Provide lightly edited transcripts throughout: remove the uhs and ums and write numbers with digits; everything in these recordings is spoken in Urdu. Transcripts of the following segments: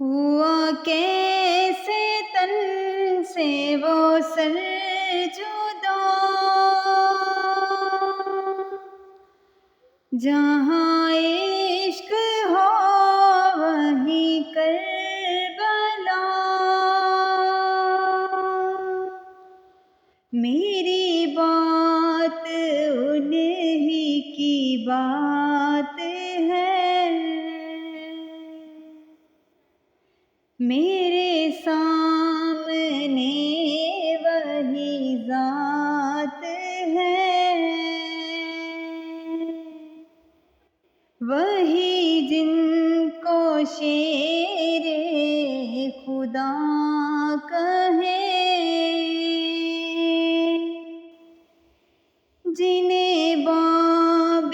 ہوا کیسے تن سے وہ سر جدا، جہاں عشق ہو وہیں کربلا، میری بات انہی کی بات ہے، میرے سامنے وہی ذات ہے، وہی جن کو شیر خدا کہیں، جنہیں باب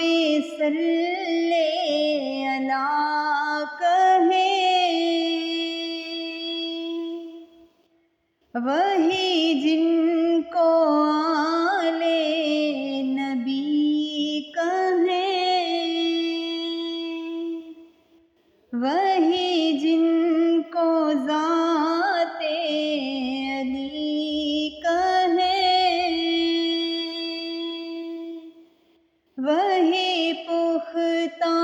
صلی اللہ کہیں، وہی جن کو آل نبی کہیں، وہی جن کو ذات علی کہیں، وہی پختہ